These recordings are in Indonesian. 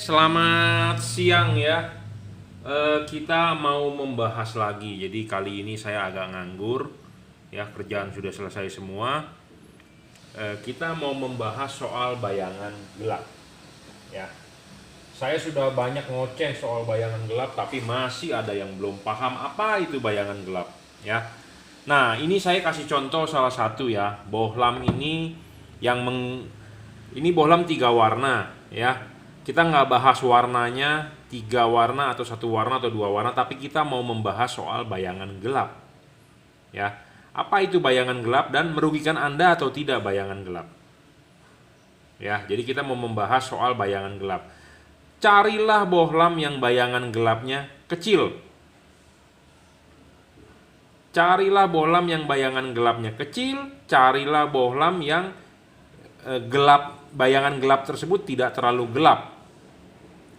Selamat siang ya. Kita mau membahas lagi. Jadi kali ini saya agak nganggur, ya kerjaan sudah selesai semua. Kita mau membahas soal bayangan gelap. Ya, saya sudah banyak ngoceh soal bayangan gelap, tapi masih ada yang belum paham apa itu bayangan gelap. Ya, nah ini saya kasih contoh salah satu ya. Bohlam ini ini bohlam 3 warna ya. Kita nggak bahas warnanya 3 warna atau 1 warna atau 2 warna, tapi kita mau membahas soal bayangan gelap. Ya, apa itu bayangan gelap dan merugikan Anda atau tidak bayangan gelap? Ya, jadi kita mau membahas soal bayangan gelap. Carilah bohlam yang bayangan gelapnya kecil. Carilah bohlam yang bayangan gelapnya kecil. Carilah bohlam yang bayangan gelap tersebut tidak terlalu gelap.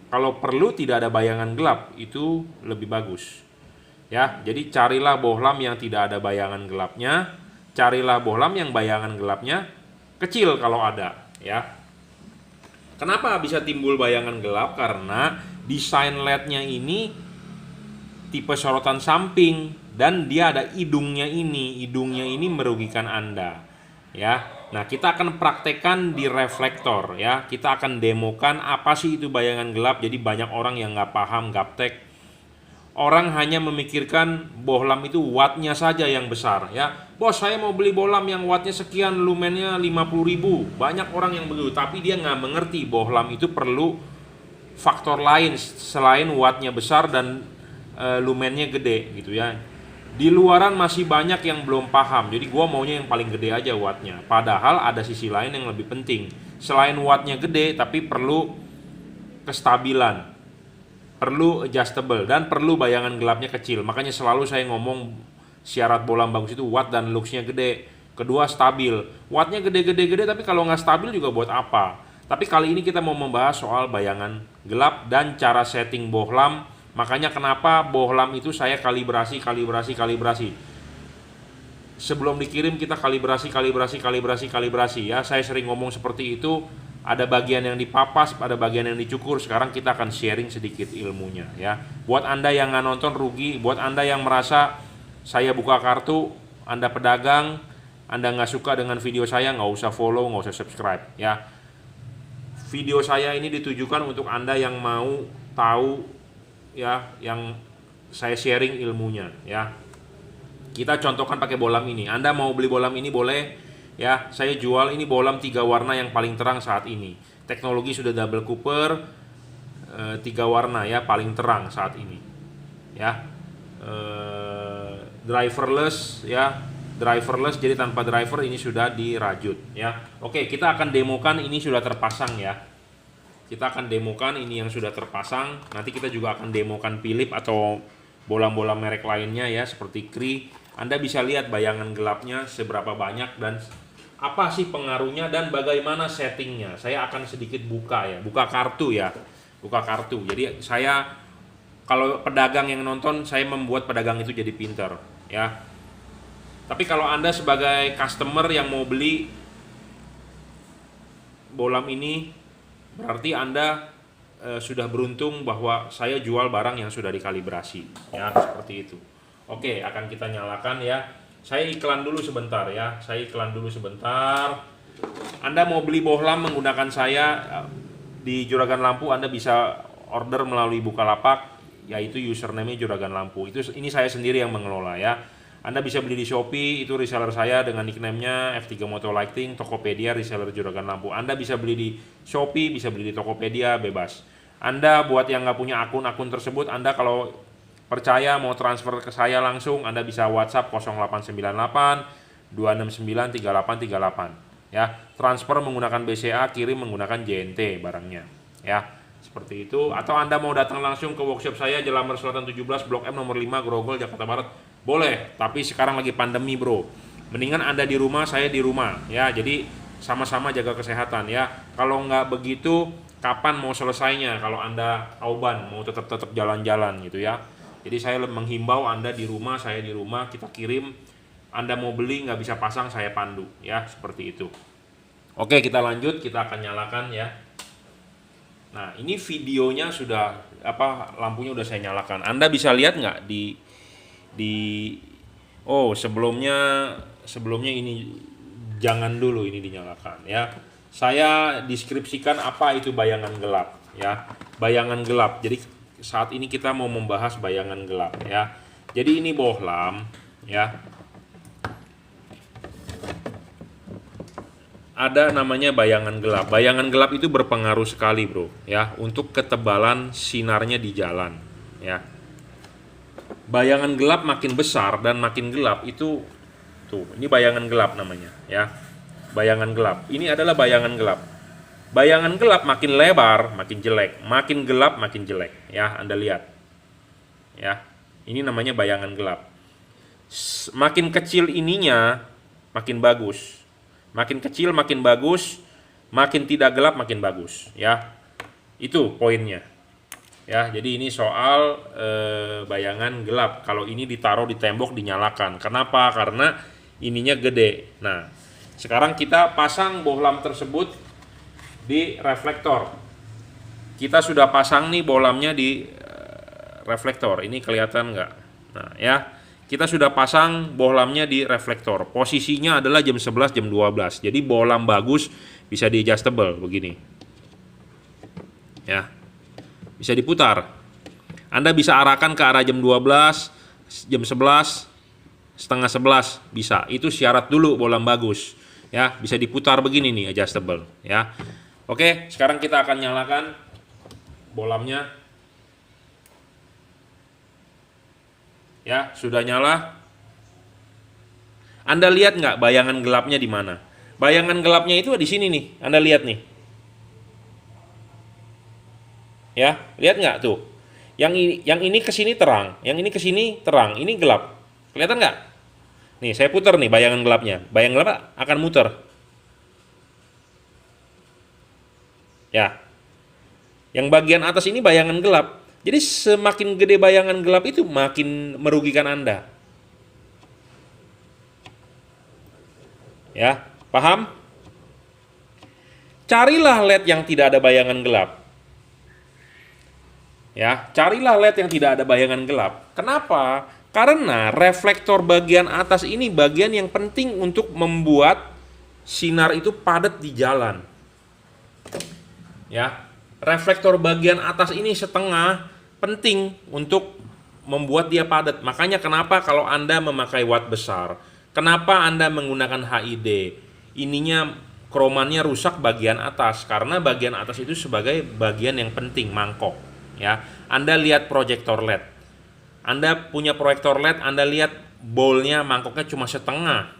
Kalau perlu tidak ada bayangan gelap, itu lebih bagus. Ya, jadi carilah bohlam yang tidak ada bayangan gelapnya, carilah bohlam yang bayangan gelapnya kecil kalau ada, ya. Kenapa bisa timbul bayangan gelap? Karena desain LED-nya ini tipe sorotan samping dan dia ada hidungnya ini. Hidungnya ini merugikan Anda, ya. Nah, kita akan praktekkan di reflektor ya. Kita akan demokan apa sih itu bayangan gelap. Jadi banyak orang yang nggak paham gaptek. Orang hanya memikirkan bohlam itu wattnya saja yang besar ya. Bos, saya mau beli bohlam yang wattnya sekian, lumennya 50.000. Banyak orang yang begitu, tapi dia nggak mengerti bohlam itu perlu faktor lain selain wattnya besar dan lumennya gede gitu ya. Di luaran masih banyak yang belum paham. Jadi gua maunya yang paling gede aja wattnya. Padahal ada sisi lain yang lebih penting. Selain wattnya gede, tapi perlu kestabilan, perlu adjustable, dan perlu bayangan gelapnya kecil. Makanya selalu saya ngomong syarat bohlam bagus itu watt dan luxnya gede. Kedua, stabil. Wattnya gede-gede tapi kalau nggak stabil juga buat apa? Tapi kali ini kita mau membahas soal bayangan gelap dan cara setting bohlam. Makanya kenapa bohlam itu saya kalibrasi. Sebelum dikirim kita kalibrasi ya. Saya sering ngomong seperti itu. Ada bagian yang dipapas, ada bagian yang dicukur. Sekarang kita akan sharing sedikit ilmunya ya. Buat Anda yang nggak nonton rugi, buat Anda yang merasa saya buka kartu, Anda pedagang, Anda nggak suka dengan video saya, nggak usah follow, nggak usah subscribe ya. Video saya ini ditujukan untuk Anda yang mau tahu ya, yang saya sharing ilmunya ya. Kita contohkan pakai bohlam ini. Anda mau beli bohlam ini boleh ya. Saya jual ini bohlam 3 warna yang paling terang saat ini. Teknologi sudah double cooper, 3 warna ya, paling terang saat ini ya. Driverless ya, driverless, jadi tanpa driver, ini sudah dirajut ya. Oke, kita akan demokan ini sudah terpasang ya. Kita akan demokan ini yang sudah terpasang. Nanti kita juga akan demokan Philips atau bohlam-bohlam merek lainnya ya, seperti Cree. Anda bisa lihat bayangan gelapnya seberapa banyak dan apa sih pengaruhnya dan bagaimana settingnya. Saya akan sedikit buka ya, buka kartu ya, buka kartu. Jadi saya, kalau pedagang yang nonton, saya membuat pedagang itu jadi pinter ya. Tapi kalau Anda sebagai customer yang mau beli bohlam ini, berarti Anda sudah beruntung bahwa saya jual barang yang sudah dikalibrasi ya, seperti itu. Oke, akan kita nyalakan ya. Saya iklan dulu sebentar ya. Anda mau beli bohlam menggunakan saya di Juragan Lampu, Anda bisa order melalui Bukalapak, yaitu username-nya Juragan Lampu. Ini saya sendiri yang mengelola ya. Anda bisa beli di Shopee, itu reseller saya dengan nickname-nya F3 Moto Lighting. Tokopedia reseller Juragan Lampu. Anda bisa beli di Shopee, bisa beli di Tokopedia, bebas. Anda buat yang nggak punya akun tersebut, Anda kalau percaya mau transfer ke saya langsung, Anda bisa WhatsApp 0898 269 3838 ya. Transfer menggunakan BCA, kirim menggunakan JNT barangnya ya. Seperti itu. Atau Anda mau datang langsung ke workshop saya Jelamber Selatan 17 Blok M nomor 5 Grogol Jakarta Barat, boleh. Tapi sekarang lagi pandemi bro, mendingan Anda di rumah, saya di rumah ya. Jadi sama-sama jaga kesehatan ya. Kalau nggak begitu, kapan mau selesainya kalau Anda auban mau tetap jalan-jalan gitu ya. Jadi saya menghimbau Anda di rumah, saya di rumah, kita kirim. Anda mau beli nggak bisa pasang, saya pandu ya, seperti itu. Oke, kita lanjut, kita akan nyalakan ya. Nah, ini videonya sudah lampunya udah saya nyalakan. Anda bisa lihat nggak di oh, sebelumnya ini jangan dulu ini dinyalakan ya. Saya deskripsikan apa itu bayangan gelap ya. Bayangan gelap. Jadi saat ini kita mau membahas bayangan gelap ya. Jadi ini bohlam ya. Ada namanya bayangan gelap. Bayangan gelap itu berpengaruh sekali, bro, ya, untuk ketebalan sinarnya di jalan, ya. Bayangan gelap makin besar dan makin gelap itu tuh, ini bayangan gelap namanya, ya. Bayangan gelap. Ini adalah bayangan gelap. Bayangan gelap makin lebar, makin jelek, makin gelap makin jelek, ya. Anda lihat. Ya. Ini namanya bayangan gelap. Makin kecil ininya, makin bagus. Makin kecil makin bagus, makin tidak gelap makin bagus, ya. Itu poinnya. Ya, jadi ini soal bayangan gelap. Kalau ini ditaruh di tembok dinyalakan. Kenapa? Karena ininya gede. Nah, sekarang kita pasang bohlam tersebut di reflektor. Kita sudah pasang nih bohlamnya di reflektor. Ini kelihatan nggak? Nah, ya. Kita sudah pasang bohlamnya di reflektor. Posisinya adalah jam 11, jam 12. Jadi bohlam bagus bisa di adjustable begini. Ya. Bisa diputar. Anda bisa arahkan ke arah jam 12, jam 11, setengah 11 bisa. Itu syarat dulu bohlam bagus. Ya, bisa diputar begini nih adjustable, ya. Oke, sekarang kita akan nyalakan bohlamnya. Ya, sudah nyala. Anda lihat nggak bayangan gelapnya di mana? Bayangan gelapnya itu di sini nih. Anda lihat nih. Ya, lihat nggak tuh? Yang ini ke sini terang, yang ini ke sini terang, ini gelap. Kelihatan nggak? Nih, saya putar nih bayangan gelapnya. Bayangan gelap akan muter. Ya. Yang bagian atas ini bayangan gelap. Jadi semakin gede bayangan gelap itu makin merugikan Anda. Ya, paham? Carilah LED yang tidak ada bayangan gelap. Ya, carilah LED yang tidak ada bayangan gelap. Kenapa? Karena reflektor bagian atas ini bagian yang penting untuk membuat sinar itu padat di jalan. Ya, reflektor bagian atas ini setengah penting untuk membuat dia padat. Makanya kenapa kalau Anda memakai watt besar, kenapa Anda menggunakan HID? Ininya kromannya rusak bagian atas karena bagian atas itu sebagai bagian yang penting, mangkok, ya. Anda lihat proyektor LED. Anda punya proyektor LED, Anda lihat bowl-nya, mangkoknya cuma setengah.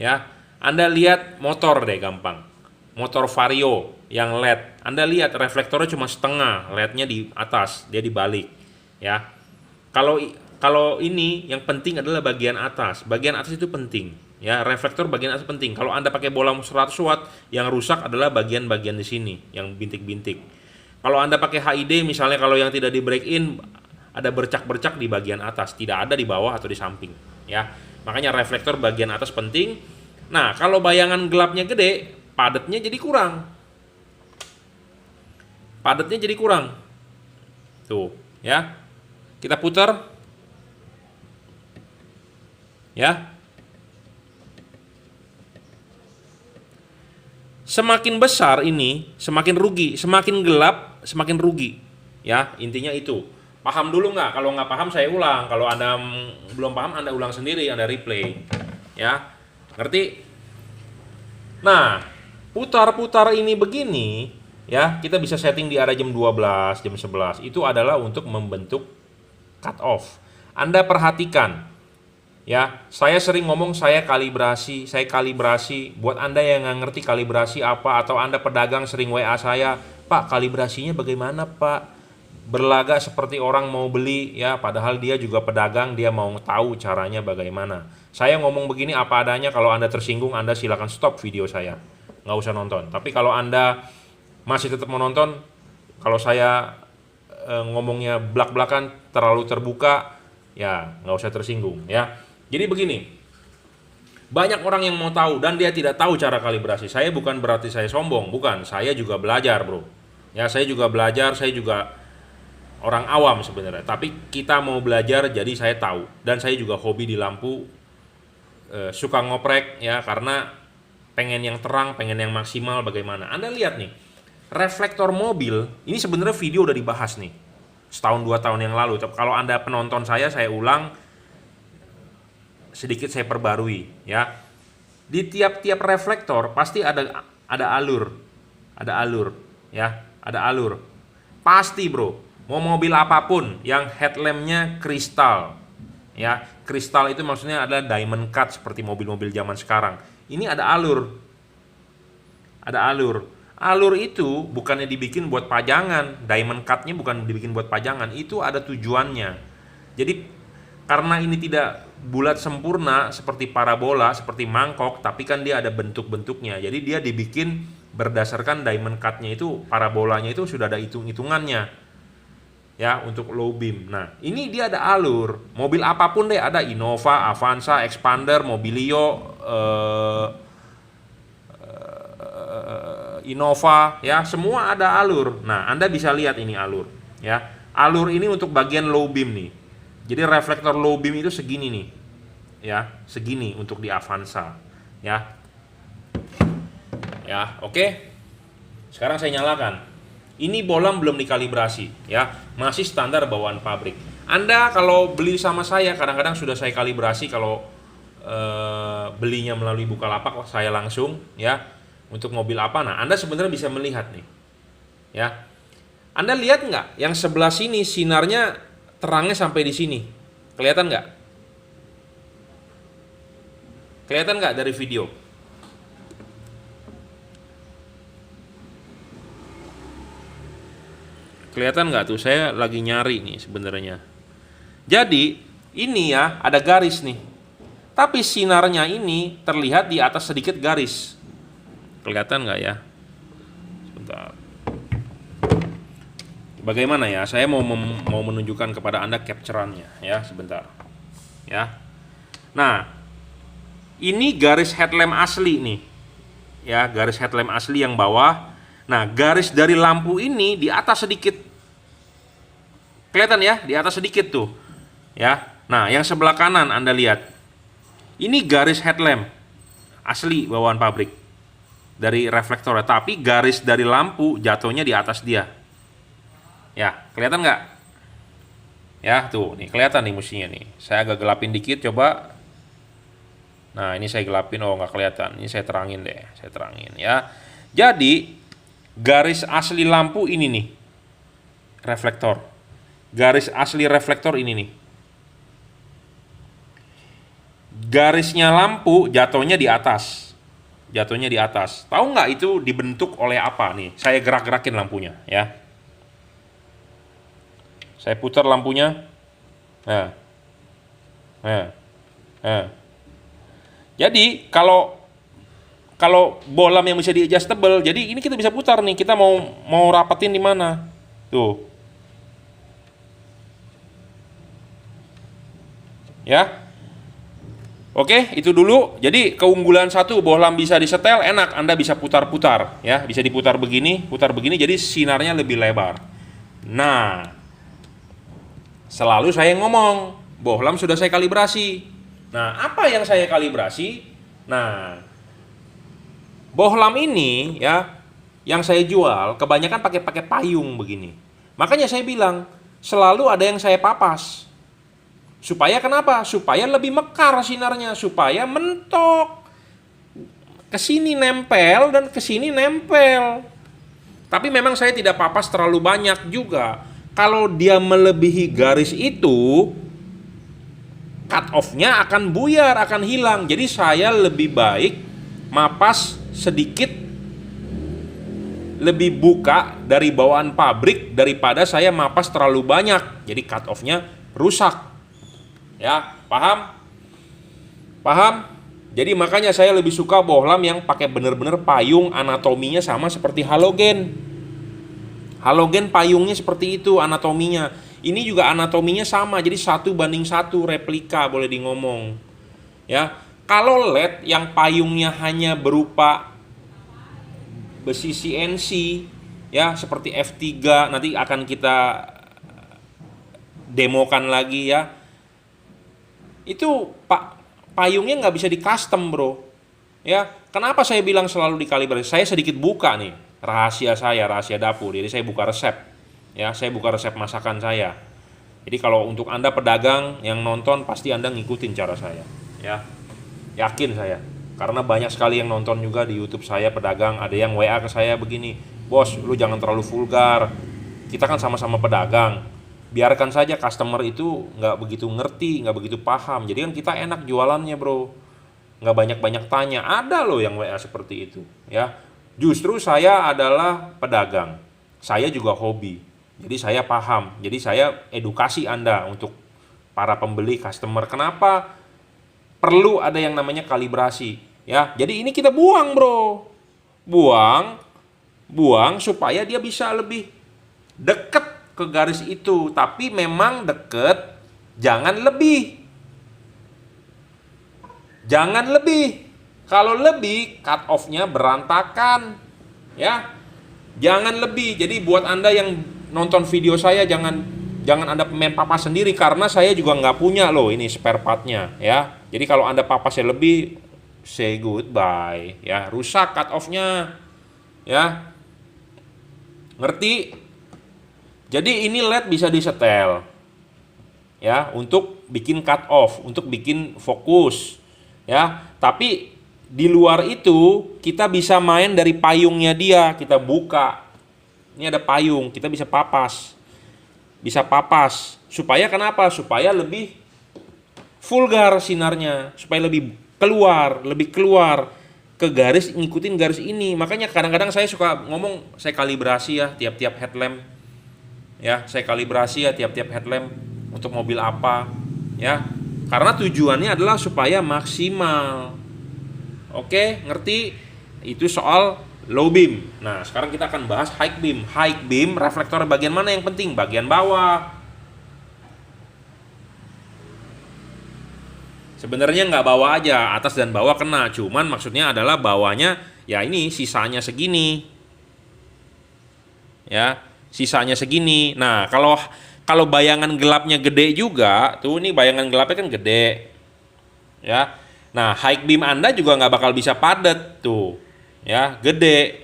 Ya. Anda lihat motor deh gampang. Motor Vario yang LED, Anda lihat reflektornya cuma setengah, LED-nya di atas, dia dibalik, ya. Kalau ini yang penting adalah bagian atas itu penting, ya. Reflektor bagian atas penting. Kalau Anda pakai bohlam 100 watt, yang rusak adalah bagian-bagian di sini, yang bintik-bintik. Kalau Anda pakai HID, misalnya kalau yang tidak di break in, ada bercak-bercak di bagian atas, tidak ada di bawah atau di samping, ya. Makanya reflektor bagian atas penting. Nah, kalau bayangan gelapnya gede, padatnya jadi kurang. Padatnya jadi kurang. Tuh, ya. Kita putar. Ya. Semakin besar ini, semakin rugi. Semakin gelap, semakin rugi. Ya, intinya itu. Paham dulu nggak? Kalau nggak paham saya ulang. Kalau Anda belum paham, Anda ulang sendiri, Anda replay. Ya. Ngerti? Nah, putar-putar ini begini, ya, kita bisa setting di arah jam 12, jam 11. Itu adalah untuk membentuk cut off. Anda perhatikan, ya, saya sering ngomong saya kalibrasi. Buat Anda yang nggak ngerti kalibrasi apa, atau Anda pedagang sering WA saya, Pak, kalibrasinya bagaimana, Pak? Berlagak seperti orang mau beli, ya, padahal dia juga pedagang, dia mau tahu caranya bagaimana. Saya ngomong begini apa adanya. Kalau Anda tersinggung, Anda silakan stop video saya, nggak usah nonton. Tapi kalau Anda masih tetap menonton, kalau saya ngomongnya belak-belakan, terlalu terbuka, ya nggak usah tersinggung, ya. Jadi begini, banyak orang yang mau tahu dan dia tidak tahu cara kalibrasi. Saya bukan berarti saya sombong, bukan. Saya juga belajar, bro. Ya, saya juga belajar, saya juga orang awam sebenarnya. Tapi kita mau belajar, jadi saya tahu. Dan saya juga hobi di lampu, suka ngoprek ya, karena pengen yang terang, pengen yang maksimal. Bagaimana? Anda lihat nih, reflektor mobil ini sebenarnya video udah dibahas nih setahun 2 tahun yang lalu. Kalau Anda penonton saya ulang sedikit, saya perbarui ya. Di tiap-tiap reflektor pasti ada alur, ya, ada alur. Pasti bro, mau mobil apapun yang headlampnya kristal, ya, kristal itu maksudnya adalah diamond cut seperti mobil-mobil zaman sekarang. Ini ada alur, alur itu bukannya dibikin buat pajangan, diamond cutnya bukan dibikin buat pajangan, itu ada tujuannya. Jadi karena ini tidak bulat sempurna seperti parabola, seperti mangkok, tapi kan dia ada bentuk-bentuknya. Jadi dia dibikin berdasarkan diamond cut-nya itu, parabolanya itu sudah ada hitung-hitungannya. Ya, untuk low beam. Nah, ini dia ada alur. Mobil apapun deh, ada Innova, Avanza, Expander, Mobilio, Innova, ya, semua ada alur. Nah, Anda bisa lihat ini alur, ya. Alur ini untuk bagian low beam nih. Jadi reflektor low beam itu segini nih, ya, segini untuk di Avanza, ya. Ya, oke. Sekarang saya nyalakan. Ini bohlam belum dikalibrasi, ya, masih standar bawaan pabrik. Anda kalau beli sama saya, kadang-kadang sudah saya kalibrasi. Kalau belinya melalui Bukalapak, saya langsung, ya, untuk mobil apa. Nah, Anda sebenarnya bisa melihat nih, ya. Anda lihat nggak? Yang sebelah sini sinarnya terangnya sampai di sini, kelihatan nggak? Kelihatan nggak dari video? Kelihatan nggak tuh? Saya lagi nyari nih sebenarnya. Jadi ini ya ada garis nih, tapi sinarnya ini terlihat di atas sedikit garis. Kelihatan nggak ya? Sebentar. Bagaimana ya? Saya mau menunjukkan kepada Anda capture-annya ya, sebentar. Ya. Nah, ini garis headlamp asli nih. Ya, garis headlamp asli yang bawah. Nah, garis dari lampu ini di atas sedikit. Kelihatan ya? Di atas sedikit tuh. Ya. Nah, yang sebelah kanan Anda lihat. Ini garis headlamp asli bawaan pabrik dari reflektornya, tapi garis dari lampu jatuhnya di atas dia. Ya, kelihatan nggak? Ya, tuh, nih kelihatan nih mestinya nih. Saya agak gelapin dikit, coba. Nah, ini saya gelapin, oh nggak kelihatan. Ini saya terangin deh, saya terangin ya. Jadi, garis asli lampu ini nih, reflektor. Garis asli reflektor ini nih. Garisnya lampu jatuhnya di atas. Jatuhnya di atas. Tahu nggak itu dibentuk oleh apa nih? Saya gerak-gerakin lampunya ya. Saya putar lampunya. Nah. Nah. Nah. Jadi kalau bohlam yang bisa di-adjustable, jadi ini kita bisa putar nih. Kita mau rapetin di mana? Tuh. Ya. Oke, itu dulu. Jadi keunggulan satu, bohlam bisa disetel, enak. Anda bisa putar-putar, ya, bisa diputar begini, jadi sinarnya lebih lebar. Nah, selalu saya ngomong, bohlam sudah saya kalibrasi. Nah, apa yang saya kalibrasi? Nah, bohlam ini ya, yang saya jual kebanyakan pakai payung begini. Makanya saya bilang, selalu ada yang saya papas. Supaya kenapa? Supaya lebih mekar sinarnya, supaya mentok. Kesini nempel dan kesini nempel. Tapi memang saya tidak papas terlalu banyak juga. Kalau dia melebihi garis itu, cut off-nya akan buyar, akan hilang. Jadi saya lebih baik mapas sedikit, lebih buka dari bawaan pabrik daripada saya mapas terlalu banyak. Jadi cut off-nya rusak. Ya, paham? Paham? Jadi makanya saya lebih suka bohlam yang pakai bener-bener payung, anatominya sama seperti halogen. Halogen payungnya seperti itu anatominya. Ini juga anatominya sama, jadi 1:1 replika boleh di ngomong. Ya, kalau LED yang payungnya hanya berupa besi CNC, ya, seperti F3 nanti akan kita demokan lagi ya. Itu payungnya nggak bisa di custom bro ya. Kenapa saya bilang selalu dikalibrasi? Saya sedikit buka nih rahasia saya, rahasia dapur. Jadi saya buka resep ya, saya buka resep masakan saya. Jadi kalau untuk Anda pedagang yang nonton, pasti Anda ngikutin cara saya ya, yakin saya, karena banyak sekali yang nonton juga di YouTube saya pedagang. Ada yang WA ke saya begini, bos lu jangan terlalu vulgar, kita kan sama-sama pedagang, biarkan saja customer itu nggak begitu ngerti, nggak begitu paham, jadi kan kita enak jualannya bro, nggak banyak-banyak tanya. Ada loh yang WA seperti itu ya. Justru saya adalah pedagang, saya juga hobi, jadi saya paham, jadi saya edukasi Anda untuk para pembeli customer, kenapa perlu ada yang namanya kalibrasi ya. Jadi ini kita buang bro, buang supaya dia bisa lebih deket ke garis itu, tapi memang deket, jangan lebih. Kalau lebih, cut off-nya berantakan ya. Jangan lebih. Jadi buat Anda yang nonton video saya, jangan Anda main papas sendiri, karena saya juga nggak punya loh ini spare part-nya ya. Jadi kalau Anda papasnya lebih, say goodbye ya, rusak cut off-nya ya. Ngerti? Jadi ini LED bisa disetel ya, untuk bikin cut off, untuk bikin fokus ya. Tapi di luar itu kita bisa main dari payungnya dia, kita buka. Ini ada payung, kita bisa papas. Supaya kenapa? Supaya lebih vulgar sinarnya, supaya lebih keluar ke garis, ngikutin garis ini. Makanya kadang-kadang saya suka ngomong, saya kalibrasi ya tiap-tiap headlamp. Ya, saya kalibrasi ya tiap-tiap headlamp untuk mobil apa ya. Karena tujuannya adalah supaya maksimal. Oke, ngerti? Itu soal low beam. Nah, sekarang kita akan bahas high beam. High beam, reflektor bagian mana yang penting? Bagian bawah. Sebenarnya nggak bawah aja, atas dan bawah kena. Cuman maksudnya adalah bawahnya, ya ini sisanya segini. Ya, sisanya segini. Nah, kalau bayangan gelapnya gede juga, tuh ini bayangan gelapnya kan gede. Ya. Nah, high beam Anda juga nggak bakal bisa padat tuh, ya, gede.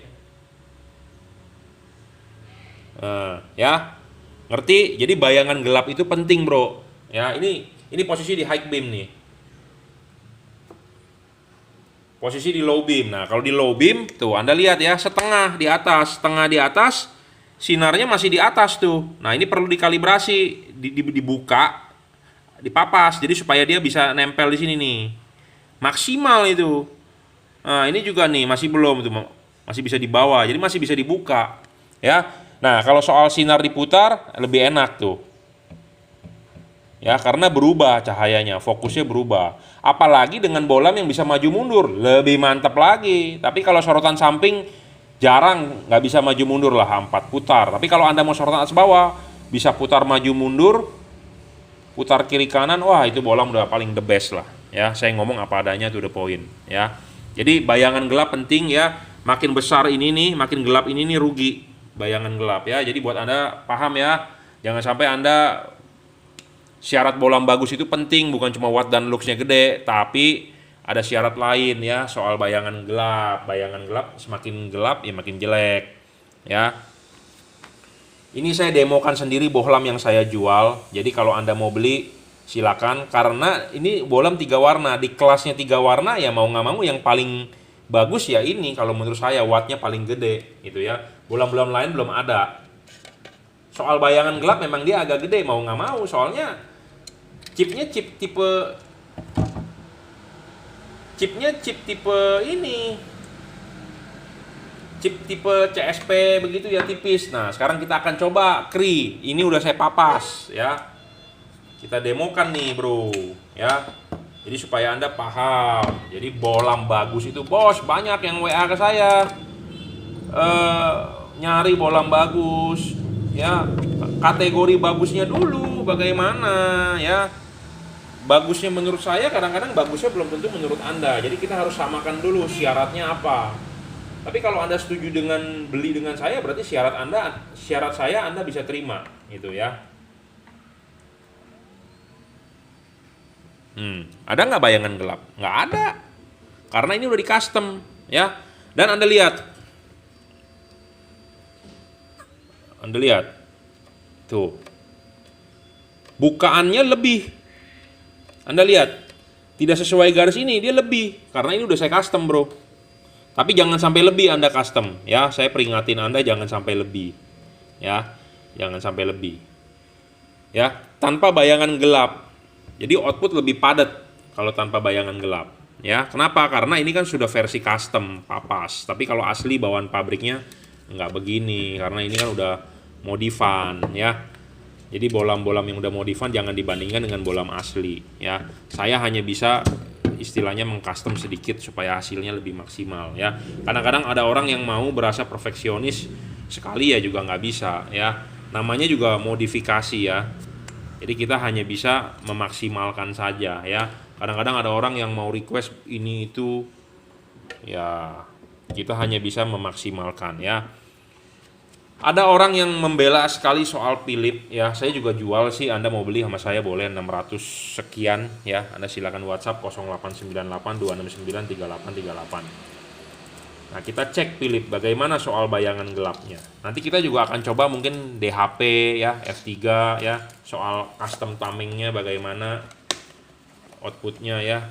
Ya, ngerti? Jadi bayangan gelap itu penting, bro. Ya, ini posisi di high beam nih. Posisi di low beam. Nah, kalau di low beam, tuh Anda lihat ya, setengah di atas, sinarnya masih di atas tuh. Nah, ini perlu dikalibrasi, dibuka, dipapas, jadi supaya dia bisa nempel di sini nih. Maksimal itu. Nah, ini juga nih masih belum tuh, masih bisa di bawah, jadi masih bisa dibuka ya. Nah, kalau soal sinar diputar lebih enak tuh ya, karena berubah cahayanya, fokusnya berubah. Apalagi dengan bolam yang bisa maju mundur, lebih mantap lagi. Tapi kalau sorotan samping jarang, nggak bisa maju mundur lah, 4 putar. Tapi kalau Anda mau sorotan atas bawah, bisa putar maju mundur, putar kiri kanan, wah itu bolam udah paling the best lah ya. Saya ngomong apa adanya, to the point ya. Jadi bayangan gelap penting ya. Makin besar ini nih, makin gelap ini nih rugi bayangan gelap ya. Jadi buat Anda paham ya, jangan sampai Anda, syarat bolam bagus itu penting, bukan cuma watt dan luxnya gede, tapi ada syarat lain ya soal bayangan gelap. Bayangan gelap semakin gelap ya makin jelek ya. Ini saya demokan sendiri bohlam yang saya jual. Jadi kalau Anda mau beli silakan, karena ini bohlam 3 warna. Di kelasnya 3 warna ya mau nggak mau yang paling bagus ya ini, kalau menurut saya wattnya paling gede gitu ya. Bohlam-bohlam lain belum ada. Soal bayangan gelap memang dia agak gede mau nggak mau, soalnya chipnya chip tipe ini, chip tipe CSP begitu ya, tipis. Nah, sekarang kita akan coba Cree. Ini udah saya papas ya. Kita demokan nih, bro, ya. Jadi supaya Anda paham. Jadi bohlam bagus itu, bos, banyak yang WA ke saya. Nyari bohlam bagus, ya. Kategori bagusnya dulu bagaimana, ya. Bagusnya menurut saya, kadang-kadang bagusnya belum tentu menurut Anda. Jadi kita harus samakan dulu syaratnya apa. Tapi kalau Anda setuju dengan beli dengan saya, berarti syarat saya Anda bisa terima, gitu ya. Ada nggak bayangan gelap? Nggak ada, karena ini udah di custom, ya. Dan Anda lihat, tuh, bukaannya lebih. Anda lihat, tidak sesuai garis ini, dia lebih, karena ini udah saya custom, bro. Tapi jangan sampai lebih Anda custom, ya. Saya peringatin Anda jangan sampai lebih, ya. Jangan sampai lebih, ya. Tanpa bayangan gelap. Jadi output lebih padat kalau tanpa bayangan gelap, ya. Kenapa? Karena ini kan sudah versi custom papas. Tapi kalau asli bawaan pabriknya nggak begini, karena ini kan udah modifan, ya. Jadi bolam-bolam yang udah modifan jangan dibandingkan dengan bolam asli, ya. Saya hanya bisa istilahnya mengcustom sedikit supaya hasilnya lebih maksimal, ya. Kadang-kadang ada orang yang mau berasa perfeksionis sekali ya juga nggak bisa, ya. Namanya juga modifikasi, ya. Jadi kita hanya bisa memaksimalkan saja, ya. Kadang-kadang ada orang yang mau request ini itu, ya kita hanya bisa memaksimalkan, ya. Ada orang yang membela sekali soal Philips, ya. Saya juga jual sih, Anda mau beli sama saya boleh 600 sekian, ya. Anda silakan WhatsApp 0898 269 3838. Nah, kita cek Philips bagaimana soal bayangan gelapnya. Nanti kita juga akan coba mungkin DHP, ya, F3, ya, soal custom timingnya bagaimana outputnya, ya.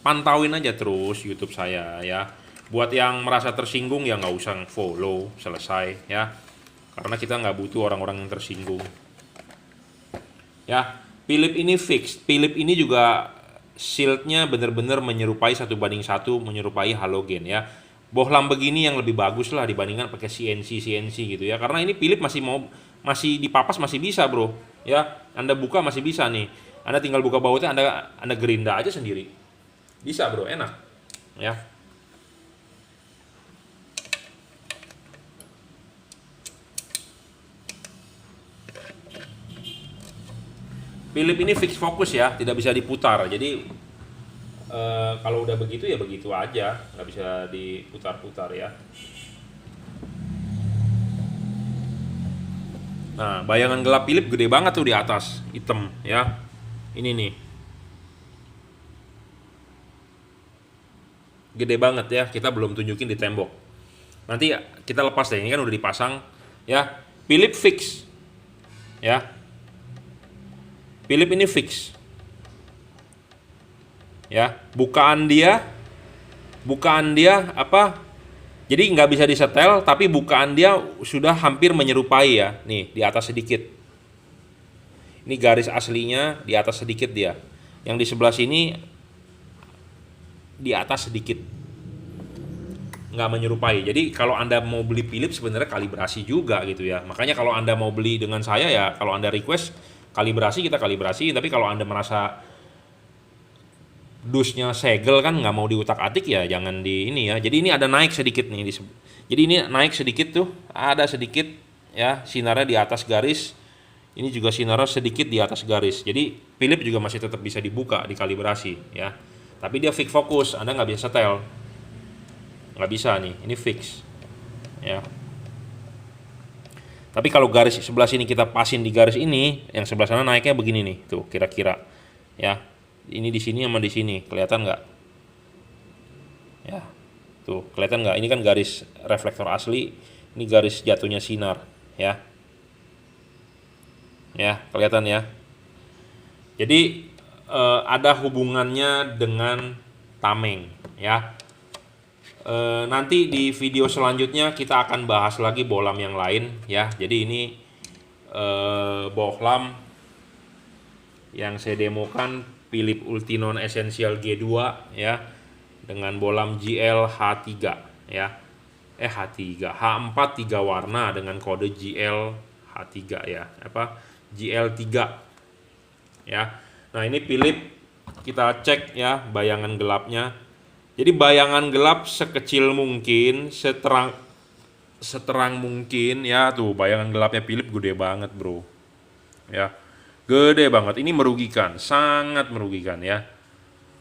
Pantauin aja terus YouTube saya, ya. Buat yang merasa tersinggung ya nggak usah follow, selesai, ya. Karena kita nggak butuh orang-orang yang tersinggung. Ya, Philips ini fix. Philips ini juga shieldnya benar-benar menyerupai 1:1, menyerupai halogen, ya. Bohlam begini yang lebih bagus lah dibandingkan pakai CNC gitu, ya. Karena ini Philips masih dipapas masih bisa, bro, ya. Anda buka masih bisa nih. Anda tinggal buka bautnya, Anda gerinda aja sendiri. Bisa, bro, enak, ya. Philips ini fix fokus, ya, tidak bisa diputar. Jadi kalau udah begitu ya begitu aja, nggak bisa diputar-putar, ya. Nah, bayangan gelap Philips gede banget tuh di atas, hitam, ya. Ini nih, gede banget, ya. Kita belum tunjukin di tembok. Nanti kita lepas deh, ini kan udah dipasang, ya. Philips fix, ya. Philips ini fix, ya. Bukaan dia apa, jadi nggak bisa disetel, tapi bukaan dia sudah hampir menyerupai, ya. Nih di atas sedikit, ini garis aslinya di atas sedikit dia, yang di sebelah sini di atas sedikit, nggak menyerupai. Jadi kalau Anda mau beli Philips sebenarnya kalibrasi juga, gitu, ya. Makanya kalau Anda mau beli dengan saya, ya kalau Anda request kalibrasi, kita kalibrasi. Tapi kalau Anda merasa dusnya segel, kan nggak mau diutak-atik, ya jangan di ini, ya. Jadi ini ada naik sedikit nih, jadi ini naik sedikit tuh, ada sedikit, ya, sinarnya di atas garis. Ini juga sinarnya sedikit di atas garis. Jadi Philips juga masih tetap bisa dibuka, dikalibrasi, ya. Tapi dia fix fokus, Anda nggak bisa setel, nggak bisa nih, ini fix, ya. Tapi kalau garis sebelah sini kita pasin di garis ini, yang sebelah sana naiknya begini nih, tuh kira-kira, ya. Ini di sini sama di sini, kelihatan nggak? Ya, tuh kelihatan nggak? Ini kan garis reflektor asli, ini garis jatuhnya sinar, ya. Ya, kelihatan, ya. Jadi ada hubungannya dengan tameng, ya. Nanti di video selanjutnya kita akan bahas lagi bohlam yang lain, ya. Jadi ini bohlam yang saya demokan Philips Ultinon Essential G2, ya, dengan bohlam GL H3, ya. H3, H4 3 warna dengan kode GL H3, ya. GL3, ya. Nah, ini Philips kita cek, ya, bayangan gelapnya. Jadi bayangan gelap sekecil mungkin, seterang mungkin, ya. Tuh bayangan gelapnya Philips gede banget, bro, ya. Gede banget. Ini merugikan, sangat merugikan, ya.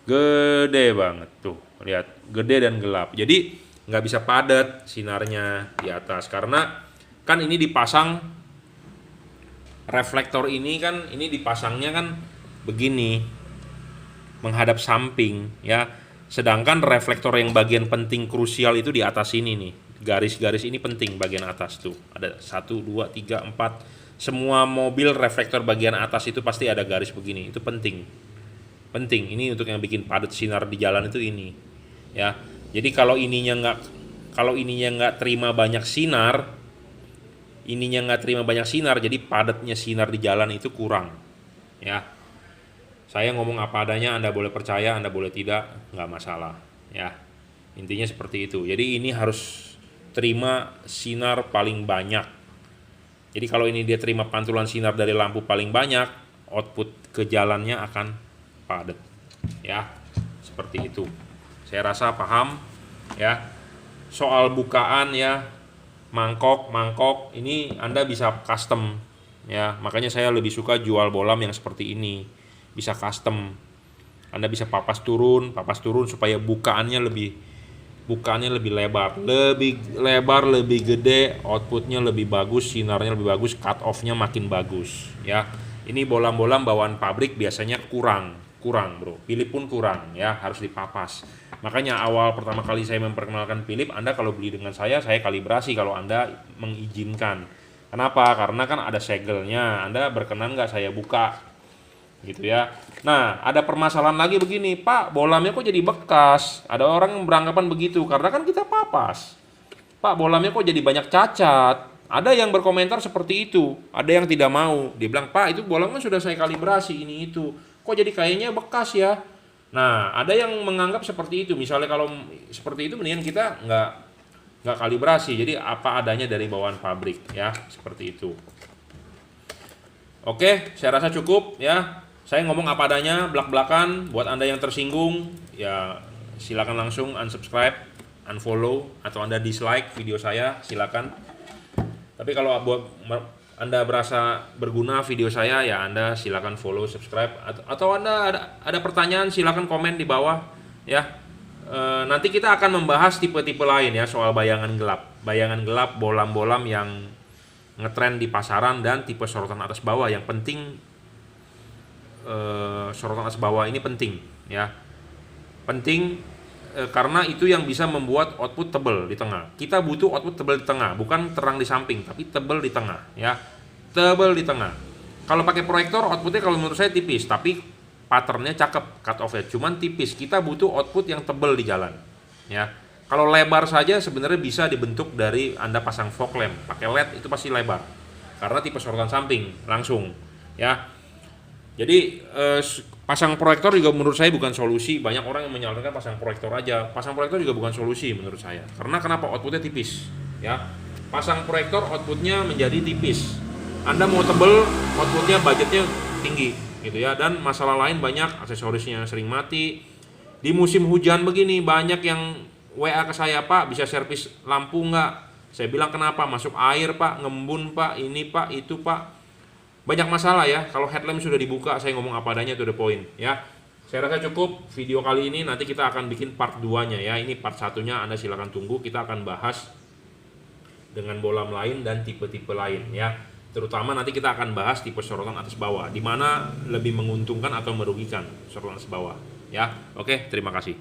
Gede banget tuh. Lihat, gede dan gelap. Jadi nggak bisa padat sinarnya di atas karena kan ini dipasang reflektor ini kan, ini dipasangnya kan begini menghadap samping ya. Sedangkan reflektor yang bagian penting krusial itu di atas ini nih. Garis-garis ini penting bagian atas tuh. Ada 1 2 3 4. Semua mobil reflektor bagian atas itu pasti ada garis begini. Itu penting. Penting. Ini untuk yang bikin padat sinar di jalan itu ini. Ya. Jadi kalau ininya nggak terima banyak sinar, jadi padatnya sinar di jalan itu kurang. Ya. Saya ngomong apa adanya, Anda boleh percaya, Anda boleh tidak, nggak masalah. Ya, intinya seperti itu. Jadi ini harus terima sinar paling banyak. Jadi kalau ini dia terima pantulan sinar dari lampu paling banyak, output ke jalannya akan padat. Ya, seperti itu. Saya rasa paham. Ya, soal bukaan ya, mangkok ini Anda bisa custom. Ya, makanya saya lebih suka jual bohlam yang seperti ini. Bisa custom. Anda bisa papas turun supaya bukaannya lebih lebar, lebih gede, outputnya lebih bagus, sinarnya lebih bagus, cut off-nya makin bagus ya. Ini bohlam-bohlam bawaan pabrik biasanya kurang bro. Philips pun kurang ya, harus dipapas. Makanya awal pertama kali saya memperkenalkan Philips, Anda kalau beli dengan saya kalibrasi kalau Anda mengizinkan. Kenapa? Karena kan ada segelnya. Anda berkenan nggak saya buka gitu ya. Nah, ada permasalahan lagi begini, Pak, bohlamnya kok jadi bekas? Ada orang yang beranggapan begitu karena kan kita papas. Pak, bohlamnya kok jadi banyak cacat? Ada yang berkomentar seperti itu, ada yang tidak mau. Dia bilang, Pak, itu bohlam kan sudah saya kalibrasi ini itu. Kok jadi kayaknya bekas ya? Nah, ada yang menganggap seperti itu. Misalnya kalau seperti itu mendingan kita nggak kalibrasi. Jadi apa adanya dari bawaan pabrik ya, seperti itu. Oke, saya rasa cukup ya. Saya ngomong apa adanya, belak-belakan. Buat Anda yang tersinggung, ya silakan langsung unsubscribe, unfollow, atau Anda dislike video saya, silakan. Tapi kalau buat Anda berasa berguna video saya, ya Anda silakan follow, subscribe, atau Anda ada pertanyaan, silakan komen di bawah ya. Nanti kita akan membahas tipe-tipe lain ya soal bayangan gelap, bohlam-bohlam yang ngetren di pasaran dan tipe sorotan atas bawah. Yang penting sorotan atas bawah ini penting ya, karena itu yang bisa membuat output tebal di tengah. Kita butuh output tebal di tengah, bukan terang di samping, tapi tebal di tengah ya, tebal di tengah. Kalau pakai proyektor outputnya kalau menurut saya tipis, tapi patternnya cakep, cut off-nya cuman tipis. Kita butuh output yang tebal di jalan ya. Kalau lebar saja sebenarnya bisa dibentuk dari Anda pasang fog lamp, pakai LED itu pasti lebar karena tipe sorotan samping langsung ya. Jadi pasang proyektor juga menurut saya bukan solusi. Banyak orang yang menyarankan pasang proyektor aja. Pasang proyektor juga bukan solusi menurut saya. Karena kenapa? Outputnya tipis ya. Pasang proyektor outputnya menjadi tipis. Anda mau tebel, outputnya budgetnya tinggi gitu ya. Dan masalah lain banyak, aksesorisnya sering mati. Di musim hujan begini banyak yang WA ke saya, Pak bisa servis lampu nggak? Saya bilang kenapa? Masuk air Pak, ngembun Pak, ini Pak, itu Pak. Banyak masalah ya. Kalau headlamp sudah dibuka, saya ngomong apa adanya, itu the point ya. Saya rasa cukup video kali ini. Nanti kita akan bikin part 2-nya ya. Ini part 1-nya Anda silakan tunggu. Kita akan bahas dengan bohlam lain dan tipe-tipe lain ya. Terutama nanti kita akan bahas tipe sorotan atas bawah, di mana lebih menguntungkan atau merugikan sorotan atas bawah ya. Oke, terima kasih.